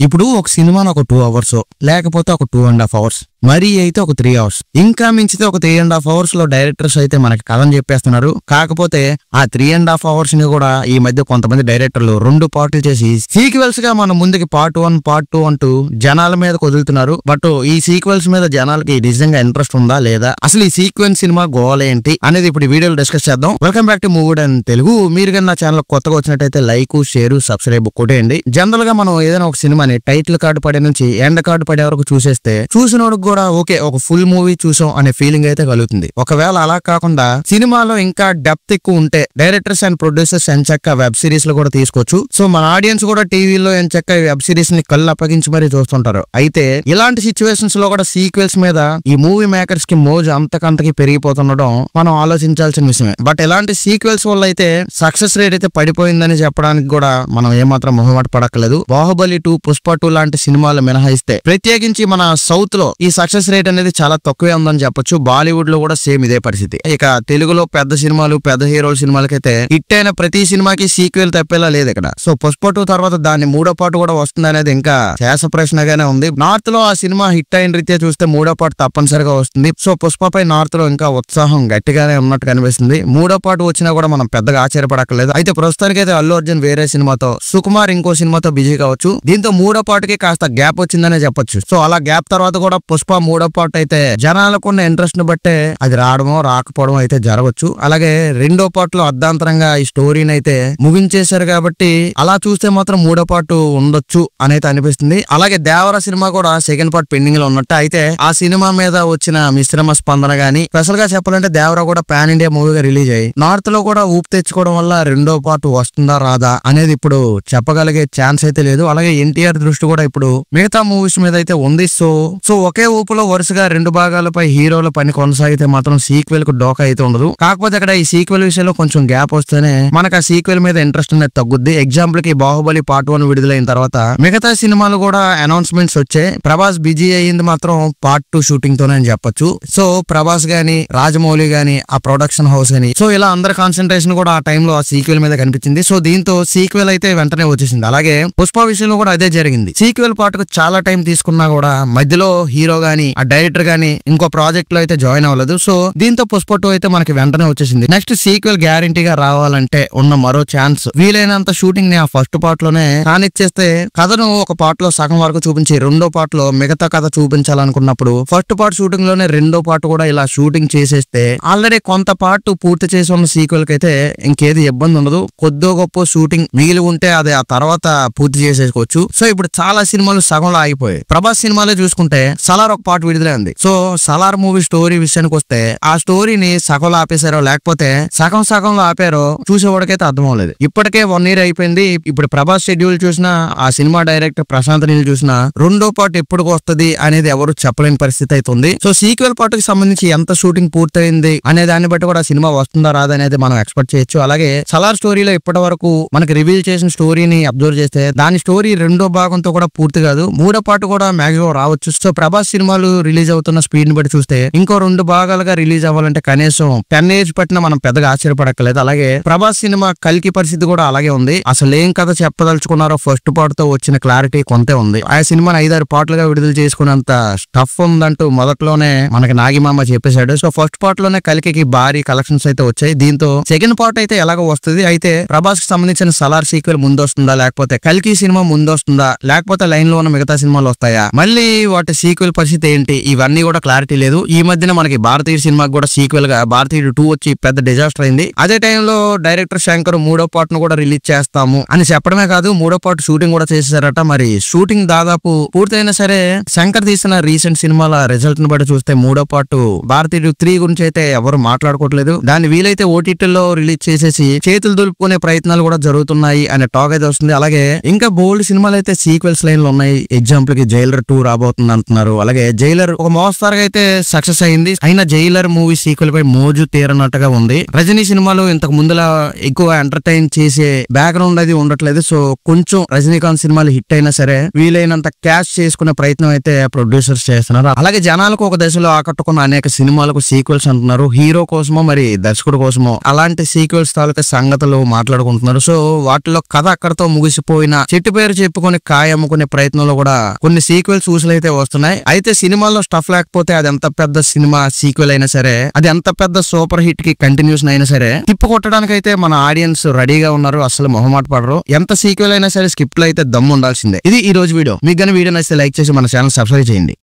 ఇప్పుడు ఒక సినిమాను ఒక 2 hours లేకపోతే ఒక 2.5 hours మరీ అయితే ఒక 3 hours ఇంకా మించితే ఒక 3.5 hours లో డైరెక్టర్స్ అయితే మనకి కథను చెప్పేస్తున్నారు. కాకపోతే ఆ 3.5 hours ని కూడా ఈ మధ్య కొంతమంది డైరెక్టర్లు 2 పార్ట్లు చేసి సీక్వెల్స్ గా మన ముందుకి part 1 part 2 అంటూ జనాల మీద వదులుతున్నారు. బట్ ఈ సీక్వెల్స్ మీద జనాలకి నిజంగా ఇంట్రెస్ట్ ఉందా లేదా, అసలు ఈ సీక్వెన్స్ సినిమా గోల్ ఏంటి అనేది ఇప్పుడు వీడియోలో డిస్కస్ చేద్దాం. Welcome back to movie and Telugu. మీరు కానీ నా ఛానల్ కొత్తగా వచ్చినట్టయితే లైక్, షేర్, సబ్స్క్రైబ్ కొట్టేయండి. జనరల్ గా మనం ఏదైనా ఒక సినిమాని టైటిల్ కార్డు పడే నుంచి ఎండ్ కార్డు పడే వరకు చూసేస్తే చూసినోడికి కూడా ఓకే ఒక ఫుల్ మూవీ చూసాం అనే ఫీలింగ్ అయితే కలుగుతుంది. ఒకవేళ అలా కాకుండా సినిమాలో ఇంకా డెప్త్ ఎక్కువ ఉంటే డైరెక్టర్స్ అండ్ ప్రొడ్యూసర్స్ ఎంచక్క వెబ్ సిరీస్ లో కూడా తీసుకోవచ్చు. సో మన ఆడియన్స్ కూడా టీవీలో ఎంచక్క వెబ్ సిరీస్ ని కళ్ళు అప్పగించి మరీ చూస్తుంటారు. అయితే ఇలాంటి సిచ్యువేషన్స్ లో కూడా సీక్వెల్స్ మీద ఈ మూవీ మేకర్స్ కి మోజు అంతకంతకి పెరిగిపోతుండడం మనం ఆలోచించాల్సిన విషయమే. బట్ ఇలాంటి సీక్వెల్స్ వల్ల అయితే సక్సెస్ రేట్ అయితే పడిపోయిందని చెప్పడానికి కూడా మనం ఏమాత్రం మొహమాట పడక్కలేదు. బాహుబలి 2, పుష్ప 2 లాంటి సినిమాలు మినహాయిస్తే ప్రత్యేకించి మన సౌత్ లో ఈ సక్సెస్ రేట్ అనేది చాలా తక్కువే ఉందని చెప్పొచ్చు. బాలీవుడ్ లో కూడా సేమ్ ఇదే పరిస్థితి. ఇక తెలుగులో పెద్ద సినిమాలు, పెద్ద హీరోల సినిమాలకైతే హిట్ అయిన ప్రతి సినిమాకి సీక్వెల్ తప్పేలా లేదు ఇక్కడ. సో పుష్ప 2 తర్వాత దాని 3వ పార్ట్ కూడా వస్తుంది అనేది ఇంకా శేష ప్రశ్నగానే ఉంది. నార్త్ లో ఆ సినిమా హిట్ అయిన రీత్యా చూస్తే 3వ పార్ట్ తప్పనిసరిగా వస్తుంది. సో పుష్పపై నార్త్ లో ఇంకా ఉత్సాహం గట్టిగానే ఉన్నట్టు కనిపిస్తుంది. 3వ పార్ట్ వచ్చినా కూడా మనం పెద్దగా ఆశ్చర్యపడక్కర్లేదు. అయితే ప్రస్తుతానికి అయితే అల్లు అర్జున్ వేరే సినిమాతో, సుకుమార్ ఇంకో సినిమాతో బిజీ కావచ్చు. దీంతో 3వ పార్ట్ కి కాస్త గ్యాప్ వచ్చిందనే చెప్పొచ్చు. సో అలా గ్యాప్ తర్వాత కూడా పుష్ప 3వ పార్ట్ అయితే జనాలకున్న ఇంట్రెస్ట్ ని బట్టే అది రావడమో రాకపోవడం అయితే జరగవచ్చు. అలాగే 2వ పార్ట్ లో అర్ధాంతరంగా ఈ స్టోరీని అయితే ముగించేశారు కాబట్టి అలా చూస్తే మాత్రం 3వ పార్ట్ ఉండొచ్చు అనేది అనిపిస్తుంది. అలాగే దేవర సినిమా కూడా సెకండ్ పార్ట్ పెండింగ్ లో ఉన్నట్టు. అయితే ఆ సినిమా మీద వచ్చిన మిశ్రమ స్పందన గానీ, స్పెషల్ గా చెప్పాలంటే దేవర కూడా పాన్ ఇండియా మూవీగా రిలీజ్ అయ్యి నార్త్ లో కూడా ఊపు తెచ్చుకోవడం వల్ల 2వ పార్ట్ వస్తుందా రాదా అనేది ఇప్పుడు చెప్పగలిగే ఛాన్స్ అయితే లేదు. అలాగే ఎన్టీఆర్ దృష్టి కూడా ఇప్పుడు మిగతా మూవీస్ మీద అయితే ఉంది. సో ఒకే ఊపులో వరుసగా 2 భాగాలపై హీరోల పని కొనసాగితే మాత్రం సీక్వెల్ కు డోకా అయితే ఉండదు. కాకపోతే అక్కడ ఈ సీక్వెల్ విషయంలో కొంచెం గ్యాప్ వస్తేనే మనకు ఆ సీక్వెల్ మీద ఇంట్రెస్ట్ అనేది తగ్గుద్ది. ఎగ్జాంపుల్ కి బాహుబలి part 1 విడుదలైన తర్వాత మిగతా సినిమాలు కూడా అనౌన్స్మెంట్స్ వచ్చాయి. ప్రభాస్ బిజీ అయ్యింది మాత్రం part 2 షూటింగ్ తోనే అని చెప్పొచ్చు. సో ప్రభాస్ గాని, రాజమౌళి గాని, ఆ ప్రొడక్షన్ హౌస్ అని, సో ఇలా అందరి కాన్సన్ట్రేషన్ కూడా ఆ టైంలో ఆ సీక్వెల్ మీద కనిపించింది. సో దీంతో సీక్వెల్ అయితే వెంటనే వచ్చేసింది. అలాగే పుష్ప విషయంలో కూడా అదే జరిగింది. సీక్వెల్ పార్ట్ కు చాలా టైం తీసుకున్నా కూడా మధ్యలో హీరో గాని, ఆ డైరెక్టర్ గాని ఇంకో ప్రాజెక్ట్ లో అయితే జాయిన్ అవ్వలేదు. సో దీంతో పుష్ప 2 అయితే మనకి వెంటనే వచ్చేసింది. నెక్స్ట్ సీక్వెల్ గ్యారంటీగా రావాలంటే ఉన్న మరో ఛాన్స్ వీలైనంత షూటింగ్ ని ఆ ఫస్ట్ పార్ట్ లోనే కానిచ్చేస్తే కథను ఒక పార్ట్ లో సగం వరకు చూపించి 2వ పార్ట్ లో మిగతా కథ చూపించాలనుకున్నప్పుడు ఫస్ట్ పార్ట్ షూటింగ్ లోనే 2వ పార్ట్ కూడా ఇలా షూటింగ్ చేసేస్తే ఆల్రెడీ కొంత పార్ట్ పూర్తి చేసి ఉన్న సీక్వెల్ కి అయితే ఇంకేది ఇబ్బంది ఉండదు. కొద్దో గొప్ప షూటింగ్ మిగిలి ఉంటే అది ఆ తర్వాత పూర్తి చేసేసుకోవచ్చు. సో ఇప్పుడు చాలా సినిమాలు సగంలో ఆగిపోయాయి. ప్రభాస్ సినిమాలో చూసుకుంటే సలార్ ఒక పార్ట్ విడుదలై ఉంది. సో సలార్ మూవీ స్టోరీ విషయానికి వస్తే ఆ స్టోరీని సగంలో ఆపేశారో లేకపోతే సగంలో ఆపారో చూసేవాడికైతే అర్థం అవ్వలేదు. ఇప్పటికే 1 year అయిపోయింది. ఇప్పుడు ప్రభాస్ షెడ్యూల్ చూసినా, ఆ సినిమా డైరెక్టర్ ప్రశాంత్ నీల్ చూసినా 2వ పార్ట్ ఎప్పుడు వస్తుంది అనేది ఎవరు చెప్పలేని పరిస్థితి అయితే ఉంది. సో సీక్వెల్ పార్ట్ కి సంబంధించి ఎంత షూటింగ్ పూర్తయింది అనే దాన్ని బట్టి కూడా సినిమా వస్తుందా రాదా అనేది మనం ఎక్స్పెక్ట్ చేయొచ్చు. అలాగే సలార్ స్టోరీలో ఇప్పటి వరకు మనకి రివీల్ చేసిన స్టోరీని అబ్జర్వ్ చేస్తే దాని స్టోరీ 2వ భాగంతో కూడా పూర్తి కాదు. 3వ పార్ట్ కూడా మాక్సిమం రావచ్చు. సో ప్రభాస్ సినిమాలు రిలీజ్ అవుతున్న స్పీడ్ ని బట్టి చూస్తే ఇంకో 2 భాగాలుగా రిలీజ్ అవ్వాలంటే కనీసం 10 years పట్టిన మనం పెద్దగా ఆశ్చర్యపడక్కలేదు. అలాగే ప్రభాస్ సినిమా కల్కి పరిస్థితి కూడా అలాగే ఉంది. అసలు ఏం కథ చెప్పదలుచుకున్నారో ఫస్ట్ పార్ట్ తో వచ్చిన క్లారిటీ కొంతే ఉంది. ఆ సినిమాని 5-6 పార్ట్లుగా విడుదల చేసుకున్నంత స్టఫ్ ఉందంటూ మొదట్లోనే మనకి నాగిమామ చెప్పేశాడు. సో ఫస్ట్ పార్ట్ లోనే కల్కి భారీ కలెక్షన్స్ అయితే వచ్చాయి. దీంతో సెకండ్ పార్ట్ అయితే ఎలాగో వస్తుంది. అయితే ప్రభాస్ కి సంబంధించిన సలార్ సీక్వెల్ ముందు వస్తుందా, లేకపోతే కల్కి సినిమా ముందు వస్తుందా, లేకపోతే లైన్ లో ఉన్న మిగతా సినిమాలు వస్తాయా, మళ్ళీ వాటి సీక్వెల్ పరిస్థితి ఏంటి, ఇవన్నీ కూడా క్లారిటీ లేదు. ఈ మధ్యన మనకి భారతీయ సినిమాకి కూడా సీక్వెల్ గా భారతీయ 2 వచ్చి పెద్ద డిజాస్టర్ అయింది. అదే టైంలో డైరెక్టర్ శంకర్ 3వ పార్ట్ ను కూడా రిలీజ్ చేస్తాము అని చెప్పడమే కాదు 3వ పార్ట్ షూటింగ్ కూడా చేసేసారట. మరి షూటింగ్ దాదాపు పూర్తయినా సరే శంకర్ తీసిన రీసెంట్ సినిమాల రిజల్ట్ ని బట్టి చూస్తే 3వ పార్ట్ భారతీయ 3 గురించి అయితే ఎవరు మాట్లాడుకోవట్లేదు. దాన్ని వీలైతే ఓటీటీలో రిలీజ్ చేసేసి చేతులు దులుపుకునే ప్రయత్నాలు కూడా జరుగుతున్నాయి అనే టాక్ అయితే వస్తుంది. అలాగే ఇంకా బోల్డ్ సినిమాలు అయితే సీక్వెల్స్ లైన్ లో ఉన్నాయి. ఎగ్జాంపుల్ కి జైలర్ 2 రాబోతుంది అంటున్నారు. అలాగే అలాగే జైలర్ ఒక మోస్తరుగా అయితే సక్సెస్ అయింది. అయినా జైలర్ మూవీ సీక్వెల్ పై మోజు తీరనట్టుగా ఉంది. రజనీ సినిమాలు ఇంతకు ముందులా ఎక్కువ ఎంటర్టైన్ చేసే బ్యాక్గ్రౌండ్ అది ఉండట్లేదు. సో కొంచెం రజనీకాంత్ సినిమాలు హిట్ అయినా సరే వీలైనంత క్యాష్ చేసుకునే ప్రయత్నం అయితే ప్రొడ్యూసర్స్ చేస్తున్నారు. అలాగే జనాలకు ఒక దశలో ఆకట్టుకున్న అనేక సినిమాలకు సీక్వెల్స్ అంటున్నారు. హీరో కోసమో మరి దర్శకుడు కోసమో అలాంటి సీక్వెల్స్ తాలూకా సంగతులు మాట్లాడుకుంటున్నారు. సో వాటిలో కథ అక్కడతో ముగిసిపోయిన చెట్టు పేరు చెప్పుకొని కాయ అమ్ముకునే ప్రయత్నంలో కూడా కొన్ని సీక్వెల్స్ ఊసులు అయితే వస్తున్నాయి. అయితే సినిమాల్లో స్టఫ్ లేకపోతే అది ఎంత పెద్ద సినిమా సీక్వెల్ అయినా సరే, అది ఎంత పెద్ద సూపర్ హిట్ కి కంటిన్యూషన్ అయినా సరే తిప్పు కొట్టడానికి అయితే మన ఆడియన్స్ రెడీగా ఉన్నారు. అసలు మొహమాట పడరు. ఎంత సీక్వెల్ అయినా సరే స్కిప్ లో అయితే దమ్ము ఉండాల్సిందే. ఇది ఈ రోజు వీడియో. మీకు గానీ వీడియో నచ్చితే లైక్ చేసి మన ఛానల్ సబ్స్క్రైబ్ చేయండి.